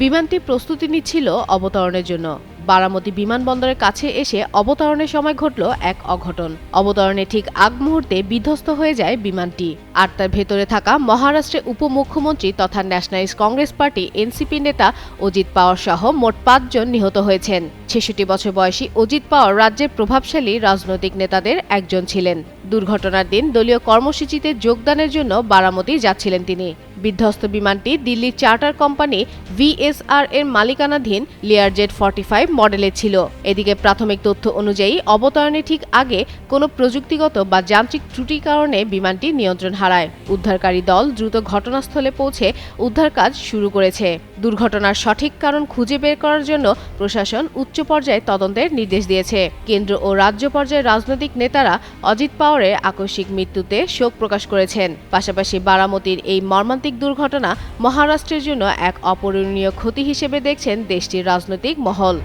বিমানটি প্রস্তুতি নিচ্ছিল অবতরণের জন্য। বারামতি বিমানবন্দরের কাছে এসে অবতরণের সময় ঘটল এক অঘটন। অবতরণে ঠিক আগ মুহূর্তে বিধ্বস্ত হয়ে যায় বিমানটি। আর তার ভেতরে থাকা মহারাষ্ট্রের উপমুখ্যমন্ত্রী তথা ন্যাশনালিস্ট কংগ্রেস পার্টি এনসিপি নেতা অজিত পাওয়ার সহ মোট ৫ জন নিহত হয়েছেন। ৬৬ বছর বয়সী অজিত পাওয়ার রাজ্যের প্রভাবশালী রাজনৈতিক নেতাদের একজন ছিলেন। দুর্ঘটনার দিন দলীয় কর্মসূচিতে যোগদানের জন্য বারামতি যাচ্ছিলেন তিনি। বিধ্বস্ত বিমানটি দিল্লির চার্টার কোম্পানি ভিএসআর এর মালিকানাধীন লিয়ারজেট 45 মডেলের ছিল। এদিকে প্রাথমিক তথ্য অনুযায়ী অবতরণের ঠিক আগে কোনো প্রযুক্তিগত বা যান্ত্রিক ত্রুটির কারণে বিমানটি নিয়ন্ত্রণ হারায়। উদ্ধারকারী দল দ্রুত ঘটনাস্থলে পৌঁছে উদ্ধার কাজ শুরু করেছে। দুর্ঘটনার সঠিক কারণ খুঁজে বের করার জন্য প্রশাসন উচ্চ পর্যায়ে তদন্তের নির্দেশ দিয়েছে। কেন্দ্র ও রাজ্য পর্যায়ের রাজনৈতিক নেতারা অজিত পাওয়ারের আকস্মিক মৃত্যুতে শোক প্রকাশ করেছেন। পাশাপাশি বারামতির এই মর্মান্তিক দুর্ঘটনা মহারাষ্ট্রের জন্য এক অপূরণীয় ক্ষতি হিসেবে দেখছেন দেশটির রাজনৈতিক মহল।